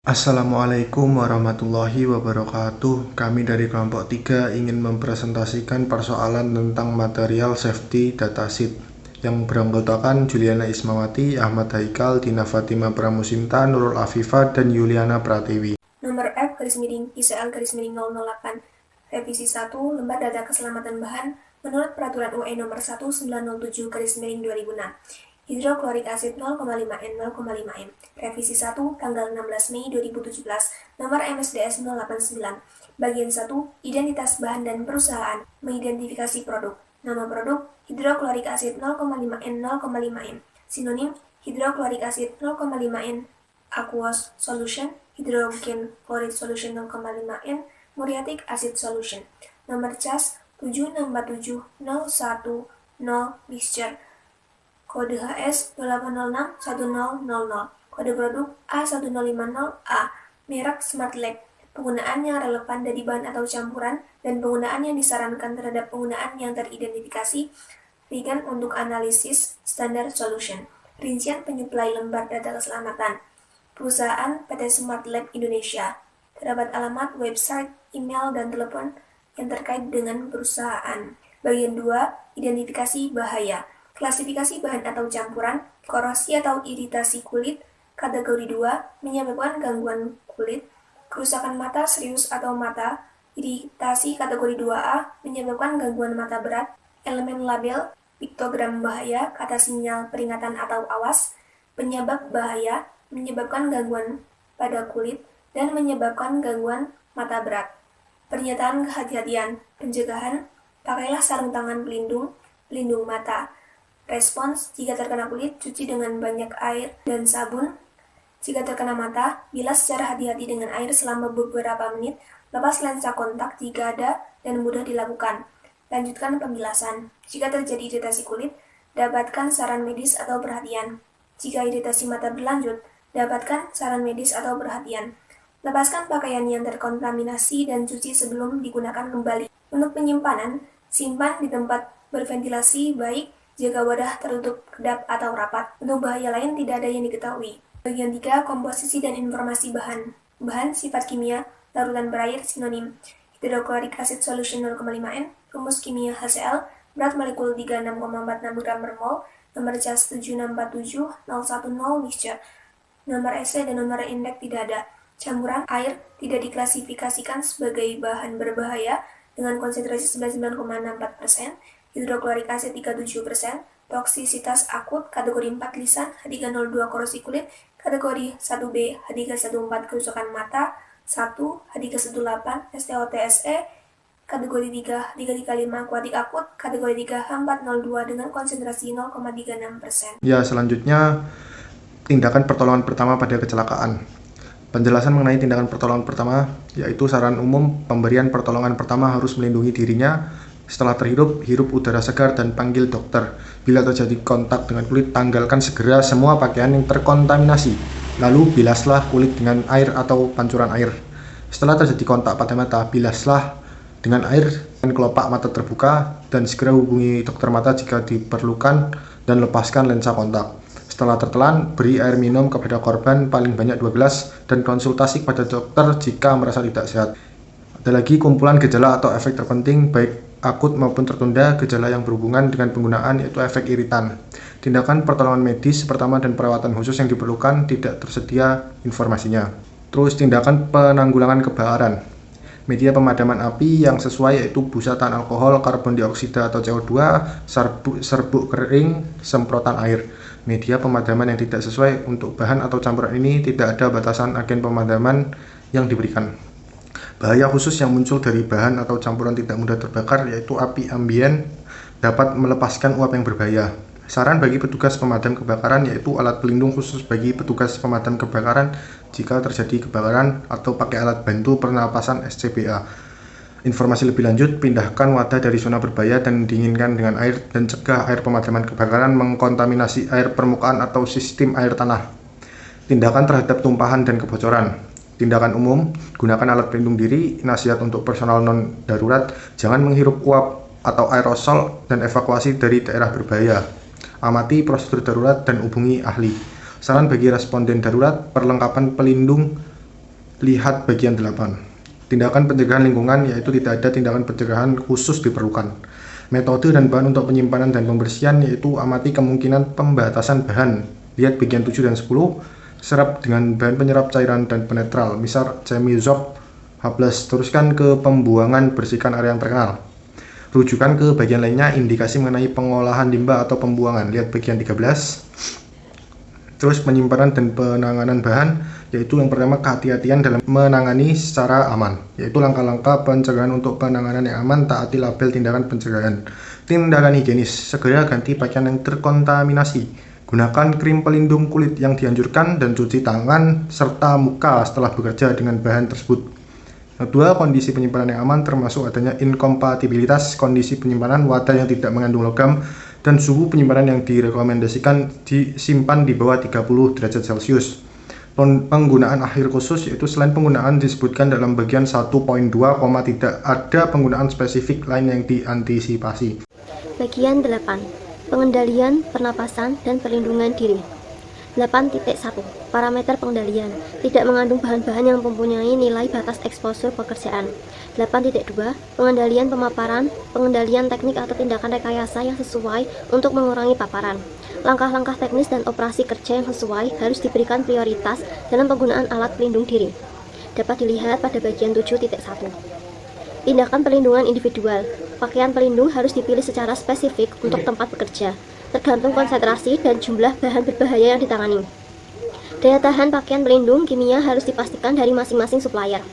Assalamualaikum warahmatullahi wabarakatuh. Kami dari kelompok 3 ingin mempresentasikan persoalan tentang material safety datasheet yang beranggotakan Juliana Ismawati, Ahmad Haikal, Dina Fatima Pramusinta, Nurul Afifah, dan Yuliana Pratiwi. Nomor F/ICL/008 Revisi 1 Lembar Data Keselamatan Bahan menurut Peraturan UE Nomor 1907/2006 Hidroklorik asid 0,5N 0,5M Revisi 1 tanggal 16 Mei 2017 Nomor MSDS 089 Bagian 1 Identitas bahan dan perusahaan Mengidentifikasi produk Nama produk hidroklorik asid 0,5N 0,5M Sinonim hidroklorik asid 0,5N Aqueous solution hydrogen chloride solution 0,5N muriatic acid solution. Nomor cas 7647010 mixture. Kode HS 08061000. Kode produk A1050A. Merek Smart Lab. Penggunaan yang relevan dari bahan atau campuran dan penggunaan yang disarankan terhadap penggunaan yang teridentifikasi reagen untuk analisis standar solution. Rincian penyuplai lembar data keselamatan. Perusahaan PT Smart Lab Indonesia. Terdapat alamat, website, email, dan telepon yang terkait dengan perusahaan. Bagian 2, identifikasi bahaya. Klasifikasi bahan atau campuran, korosi atau iritasi kulit. Kategori 2, menyebabkan gangguan kulit. Kerusakan mata serius atau mata. Iritasi kategori 2A, menyebabkan gangguan mata berat. Elemen label, piktogram bahaya, kata sinyal peringatan atau awas. Penyebab bahaya, menyebabkan gangguan pada kulit, dan menyebabkan gangguan mata berat. Pernyataan kehati-hatian, pencegahan, pakailah sarung tangan pelindung mata. Respons, jika terkena kulit, cuci dengan banyak air dan sabun. Jika terkena mata, bilas secara hati-hati dengan air selama beberapa menit, lepas lensa kontak jika ada dan mudah dilakukan. Lanjutkan pembilasan. Jika terjadi iritasi kulit, dapatkan saran medis atau perhatian. Jika iritasi mata berlanjut, dapatkan saran medis atau perhatian. Lepaskan pakaian yang terkontaminasi dan cuci sebelum digunakan kembali. Untuk penyimpanan, simpan di tempat berventilasi baik, jaga wadah tertutup kedap atau rapat. Untuk bahaya lain tidak ada yang diketahui. Bagian 3, komposisi dan informasi bahan. Bahan sifat kimia, larutan berair, sinonim. Hidroklorik acid solution 0,5N, rumus kimia HCl, berat molekul 36,46 gram per mol, nomor cas 7647010 mixture. Nomor SC dan nomor indeks tidak ada. Campuran air tidak diklasifikasikan sebagai bahan berbahaya dengan konsentrasi 99,64%, hidroklorik asid 37%, toksisitas akut kategori 4 lisan, H302 korosi kulit, kategori 1B H314 kerusakan mata, 1 H318 STOTSE, kategori 3 H335 akuatik akut, kategori 3 H402 dengan konsentrasi 0,36%. Ya, selanjutnya tindakan pertolongan pertama pada kecelakaan. Penjelasan mengenai tindakan pertolongan pertama yaitu saran umum pemberian pertolongan pertama harus melindungi dirinya. Setelah terhirup, hirup udara segar dan panggil dokter. Bila terjadi kontak dengan kulit, tanggalkan segera semua pakaian yang terkontaminasi. Lalu bilaslah kulit dengan air atau pancuran air. Setelah terjadi kontak pada mata, bilaslah dengan air dan kelopak mata terbuka dan segera hubungi dokter mata jika diperlukan dan lepaskan lensa kontak. Setelah tertelan, beri air minum kepada korban paling banyak 2 gelas dan konsultasi kepada dokter jika merasa tidak sehat. Ada lagi kumpulan gejala atau efek terpenting baik akut maupun tertunda. Gejala yang berhubungan dengan penggunaan yaitu efek iritan. Tindakan pertolongan medis pertama dan perawatan khusus yang diperlukan tidak tersedia informasinya. Terus tindakan penanggulangan kebakaran. Media pemadaman api yang sesuai yaitu busa tahan alkohol, karbon dioksida atau CO2, serbuk kering, semprotan air. Media pemadaman yang tidak sesuai untuk bahan atau campuran ini tidak ada batasan agen pemadaman yang diberikan. Bahaya khusus yang muncul dari bahan atau campuran tidak mudah terbakar yaitu api ambien dapat melepaskan uap yang berbahaya. Saran bagi petugas pemadam kebakaran yaitu alat pelindung khusus bagi petugas pemadam kebakaran jika terjadi kebakaran atau pakai alat bantu pernapasan SCBA. Informasi lebih lanjut, pindahkan wadah dari zona berbahaya dan dinginkan dengan air dan cegah air pemadaman kebakaran mengkontaminasi air permukaan atau sistem air tanah. Tindakan terhadap tumpahan dan kebocoran. Tindakan umum, gunakan alat pelindung diri. Nasihat untuk personal non-darurat, jangan menghirup uap atau aerosol dan evakuasi dari daerah berbahaya. Amati prosedur darurat dan hubungi ahli. Saran bagi responden darurat, perlengkapan pelindung Lihat bagian 8. Tindakan pencegahan lingkungan, yaitu tidak ada tindakan pencegahan khusus diperlukan. Metode dan bahan untuk penyimpanan dan pembersihan, yaitu amati kemungkinan pembatasan bahan. Lihat bagian 7 dan 10. Serap dengan bahan penyerap cairan dan penetral, misal Chemizop H+. Teruskan ke pembuangan, bersihkan area yang terkenal. Rujukan ke bagian lainnya, indikasi mengenai pengolahan limbah atau pembuangan. Lihat bagian 13. Terus penyimpanan dan penanganan bahan, yaitu yang pertama kehati-hatian dalam menangani secara aman, yaitu langkah-langkah pencegahan untuk penanganan yang aman, taati label tindakan pencegahan. Tindakan higienis, segera ganti pakaian yang terkontaminasi, gunakan krim pelindung kulit yang dianjurkan, dan cuci tangan serta muka setelah bekerja dengan bahan tersebut. Kedua, kondisi penyimpanan yang aman termasuk adanya inkompatibilitas kondisi penyimpanan, wadah yang tidak mengandung logam, dan suhu penyimpanan yang direkomendasikan disimpan di bawah 30 derajat Celcius. Penggunaan akhir khusus, yaitu selain penggunaan disebutkan dalam bagian 1.2, tidak ada penggunaan spesifik lain yang diantisipasi. Bagian 8. Pengendalian pernapasan dan perlindungan diri. 8.1. Parameter pengendalian. Tidak mengandung bahan-bahan yang mempunyai nilai batas eksposur pekerjaan. 8.2. Pengendalian pemaparan, pengendalian teknik atau tindakan rekayasa yang sesuai untuk mengurangi paparan. Langkah-langkah teknis dan operasi kerja yang sesuai harus diberikan prioritas dalam penggunaan alat pelindung diri. Dapat dilihat pada bagian 7.1. Tindakan perlindungan individual. Pakaian pelindung harus dipilih secara spesifik untuk tempat bekerja, tergantung konsentrasi dan jumlah bahan berbahaya yang ditangani. Daya tahan pakaian pelindung kimia harus dipastikan dari masing-masing supplier.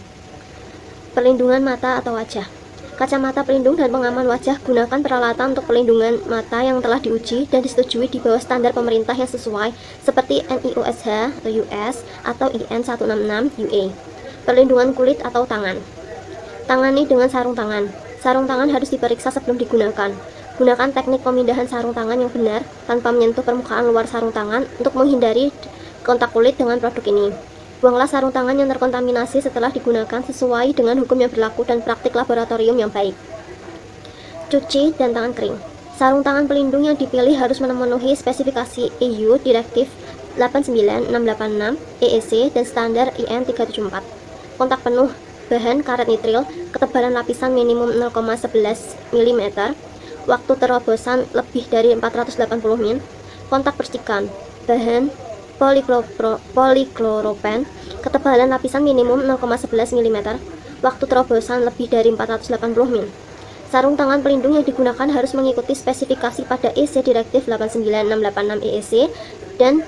Perlindungan mata atau wajah. Kacamata pelindung dan pengaman wajah, gunakan peralatan untuk pelindungan mata yang telah diuji dan disetujui di bawah standar pemerintah yang sesuai seperti NIOSH atau US atau IN 166 UA. Perlindungan kulit atau tangan. Tangani dengan sarung tangan. Sarung tangan harus diperiksa sebelum digunakan. Gunakan teknik pemindahan sarung tangan yang benar tanpa menyentuh permukaan luar sarung tangan untuk menghindari kontak kulit dengan produk ini. Buanglah sarung tangan yang terkontaminasi setelah digunakan sesuai dengan hukum yang berlaku dan praktik laboratorium yang baik. Cuci dan tangan kering. Sarung tangan pelindung yang dipilih harus memenuhi spesifikasi EU Direktif 89686 EEC dan standar IN 374. Kontak penuh, bahan karet nitril, ketebalan lapisan minimum 0,11 mm, waktu terobosan lebih dari 480 min, kontak percikan, bahan polikloropen, ketebalan lapisan minimum 0,11 mm, waktu terobosan lebih dari 480 min. Sarung tangan pelindung yang digunakan harus mengikuti spesifikasi pada EC Direktif 89686 EEC dan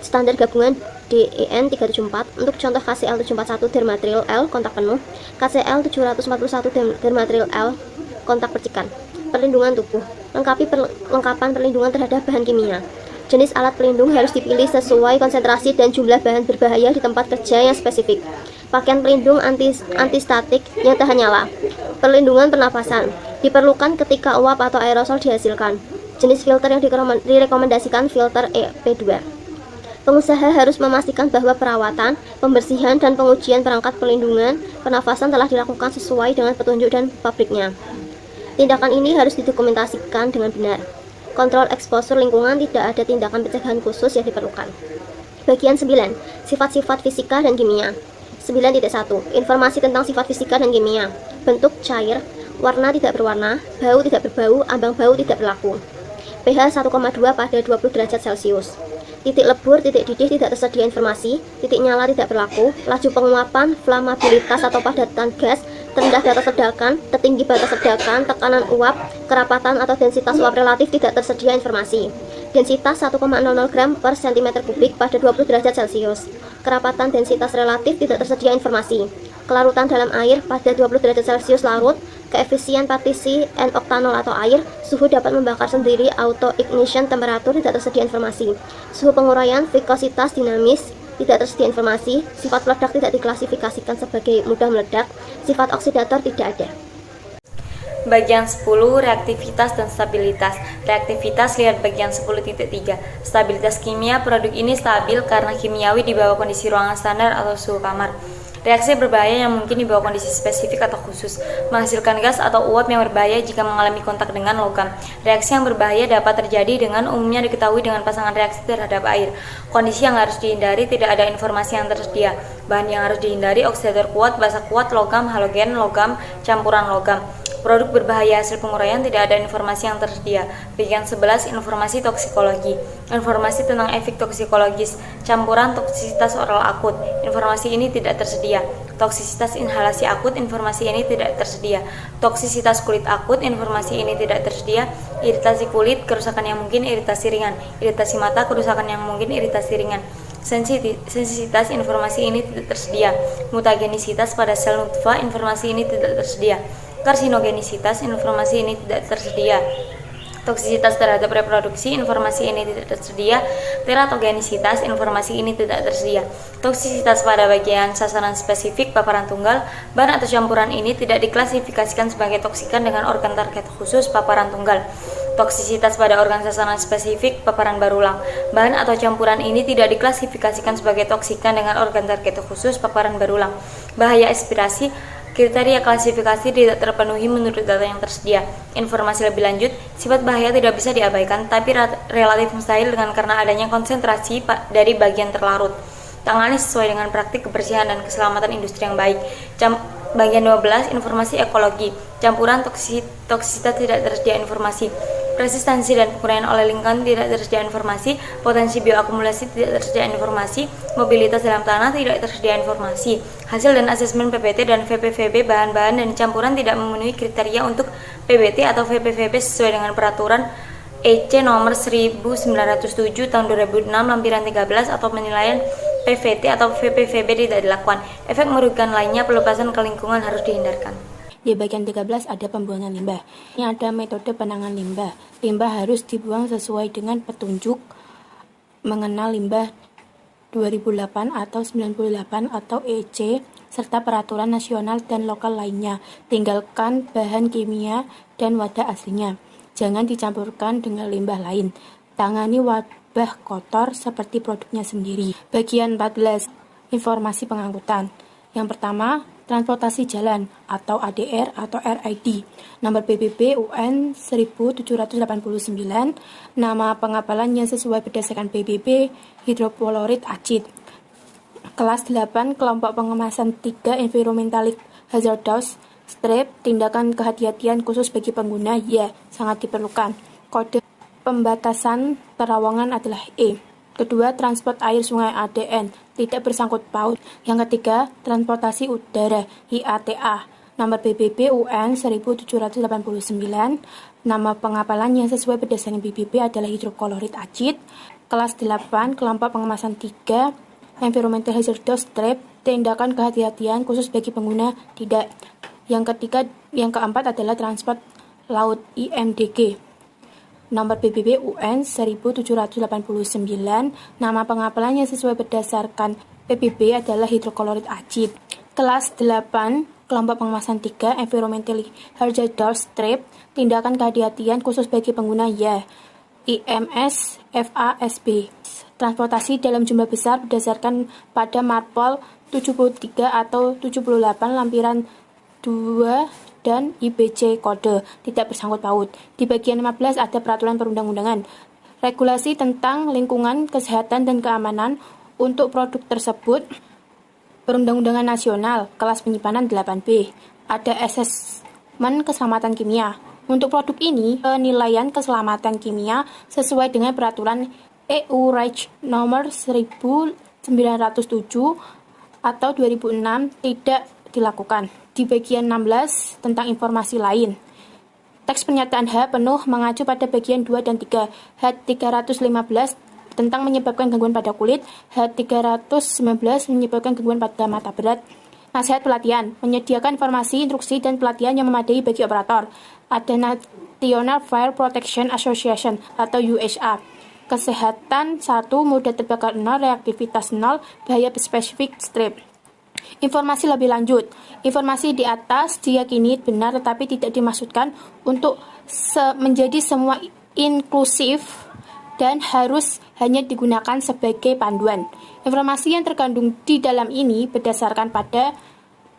standar gabungan DEN 374. Untuk contoh KCL 741 Dermatril L kontak penuh, KCL 741 Dermatril L kontak percikan. Perlindungan tubuh. Lengkapan perlindungan terhadap bahan kimia. Jenis alat pelindung harus dipilih sesuai konsentrasi dan jumlah bahan berbahaya di tempat kerja yang spesifik. Pakaian pelindung antistatik yang tahan nyala. Perlindungan pernapasan diperlukan ketika uap atau aerosol dihasilkan. Jenis filter yang direkomendasikan filter EP2. Pengusaha harus memastikan bahwa perawatan, pembersihan, dan pengujian perangkat pelindungan pernafasan telah dilakukan sesuai dengan petunjuk dan pabriknya. Tindakan ini harus didokumentasikan dengan benar. Kontrol eksposur lingkungan, tidak ada tindakan pencegahan khusus yang diperlukan. Bagian 9. Sifat-sifat fisika dan kimia. 9.1. Informasi tentang sifat fisika dan kimia. Bentuk cair, warna tidak berwarna, bau tidak berbau, ambang bau tidak berlaku. pH 1,2 pada 20 derajat Celcius. Titik lebur, titik didih tidak tersedia informasi, titik nyala tidak berlaku, laju penguapan, flamabilitas atau padatan gas, terendah batas ledakan, tertinggi batas ledakan, tekanan uap, kerapatan atau densitas uap relatif tidak tersedia informasi. Densitas 1,00 gram per cm kubik pada 20 derajat Celcius. Kerapatan densitas relatif tidak tersedia informasi. Kelarutan dalam air pada 20 derajat Celcius larut, koefisien partisi N-oktanol atau air, suhu dapat membakar sendiri, auto ignition, temperatur tidak tersedia informasi. Suhu penguraian, viskositas dinamis, tidak tersedia informasi. Sifat peledak tidak diklasifikasikan sebagai mudah meledak. Sifat oksidator tidak ada. Bagian 10. Reaktivitas dan stabilitas. Reaktivitas, lihat bagian 10.3. Stabilitas kimia, produk ini stabil karena kimiawi di bawah kondisi ruangan standar atau suhu kamar. Reaksi berbahaya yang mungkin di bawah kondisi spesifik atau khusus, menghasilkan gas atau uap yang berbahaya jika mengalami kontak dengan logam. Reaksi yang berbahaya dapat terjadi dengan umumnya diketahui dengan pasangan reaksi terhadap air. Kondisi yang harus dihindari, tidak ada informasi yang tersedia. Bahan yang harus dihindari, oksidator kuat, basa kuat, logam, halogen, logam, campuran logam. Produk berbahaya hasil penguraian, tidak ada informasi yang tersedia. Bagian 11, informasi toksikologi. Informasi tentang efek toksikologis, campuran toksisitas oral akut. Informasi ini tidak tersedia. Toksisitas inhalasi akut, informasi ini tidak tersedia. Toksisitas kulit akut, informasi ini tidak tersedia. Iritasi kulit, kerusakan yang mungkin, iritasi ringan. Iritasi mata, kerusakan yang mungkin, iritasi ringan. Sensitivitas, informasi ini tidak tersedia. Mutagenisitas pada sel nutfah, informasi ini tidak tersedia. Karsinogenisitas, informasi ini tidak tersedia. Toksisitas terhadap reproduksi, informasi ini tidak tersedia. Teratogenisitas, informasi ini tidak tersedia. Toksisitas pada bagian sasaran spesifik paparan tunggal, bahan atau campuran ini tidak diklasifikasikan sebagai toksikan dengan organ target khusus paparan tunggal. Toksisitas pada organ sasaran spesifik paparan berulang, bahan atau campuran ini tidak diklasifikasikan sebagai toksikan dengan organ target khusus paparan berulang. Bahaya aspirasi, kriteria klasifikasi tidak terpenuhi menurut data yang tersedia. Informasi lebih lanjut, sifat bahaya tidak bisa diabaikan, tapi relatif mustahil karena adanya konsentrasi dari bagian terlarut. Tangani sesuai dengan praktik kebersihan dan keselamatan industri yang baik. Bagian 12, informasi ekologi. Campuran toksisitas tidak tersedia informasi. Resistensi dan penguraian oleh lingkungan tidak tersedia informasi. Potensi bioakumulasi tidak tersedia informasi. Mobilitas dalam tanah tidak tersedia informasi. Hasil dan asesmen PBT dan VPVB bahan-bahan dan campuran tidak memenuhi kriteria untuk PBT atau VPVB sesuai dengan peraturan EC nomor 1907 tahun 2006 lampiran 13 atau penilaian PVT atau VPVB tidak dilakukan. Efek merugikan lainnya, pelepasan ke lingkungan harus dihindarkan. Di bagian 13 ada pembuangan limbah. Ini ada metode penanganan limbah. Limbah harus dibuang sesuai dengan petunjuk mengenal limbah 2008 atau 98 atau EC serta peraturan nasional dan lokal lainnya. Tinggalkan bahan kimia dan wadah aslinya. Jangan dicampurkan dengan limbah lain. Tangani wabah kotor seperti produknya sendiri. Bagian 14, informasi pengangkutan. Yang pertama, transportasi jalan atau ADR atau RID. Nomor PBB UN 1789. Nama pengapalannya sesuai berdasarkan PBB hidroklorid acid. Kelas 8, kelompok pengemasan 3 environmental hazardous strip, tindakan kehati-hatian khusus bagi pengguna, ya, sangat diperlukan. Kode pembatasan terowongan adalah E. Kedua, transport air sungai ADN, tidak bersangkut paut. Yang ketiga, transportasi udara IATA. Nomor PBB UN 1789. Nama pengapalannya sesuai berdasarkan PBB adalah hidroklorid acid. Kelas 8, kelompok pengemasan 3, environmental hazardous strip, tindakan kehati-hatian khusus bagi pengguna, tidak. Yang keempat adalah transport laut IMDG. Nomor PBB UN 1789. Nama pengapalannya sesuai berdasarkan PBB adalah hidroklorid acid. Kelas 8, kelompok pengemasan 3, environmental hazardous strip, tindakan kehati-hatian khusus bagi pengguna, ya, IMS FASB. Transportasi dalam jumlah besar berdasarkan pada Marpol 73 atau 78 lampiran 2 dan IBC kode, tidak bersangkut paut. Di bagian 15 ada peraturan perundang-undangan. Regulasi tentang lingkungan, kesehatan, dan keamanan untuk produk tersebut. Perundang-undangan nasional, kelas penyimpanan 8B. Ada asesmen keselamatan kimia. Untuk produk ini, penilaian keselamatan kimia sesuai dengan peraturan EU REACH nomor 1907 atau 2006 tidak dilakukan. Di bagian 16 tentang informasi lain. Teks pernyataan H penuh mengacu pada bagian 2 dan 3. H315 tentang menyebabkan gangguan pada kulit, H319 menyebabkan gangguan pada mata berat. Nasihat pelatihan, menyediakan informasi, instruksi, dan pelatihan yang memadai bagi operator. Ada National Fire Protection Association atau USA. Kesehatan 1, mudah terbakar 0, reaktivitas 0, bahaya spesifik strip. Informasi lebih lanjut. Informasi di atas diyakini benar tetapi tidak dimaksudkan untuk menjadi semua inklusif dan harus hanya digunakan sebagai panduan. Informasi yang terkandung di dalam ini berdasarkan pada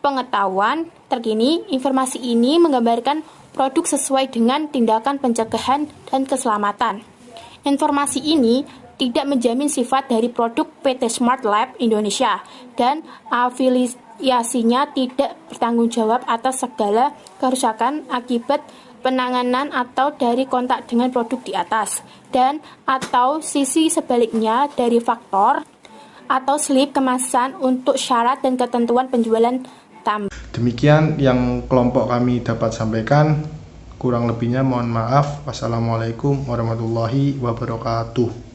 pengetahuan terkini. Informasi ini menggambarkan produk sesuai dengan tindakan pencegahan dan keselamatan. Informasi ini tidak menjamin sifat dari produk PT Smart Lab Indonesia dan afiliasinya tidak bertanggung jawab atas segala kerusakan akibat penanganan atau dari kontak dengan produk di atas, dan atau sisi sebaliknya dari faktor atau slip kemasan untuk syarat dan ketentuan penjualan tambah. Demikian yang kelompok kami dapat sampaikan. Kurang lebihnya mohon maaf. Wassalamualaikum warahmatullahi wabarakatuh.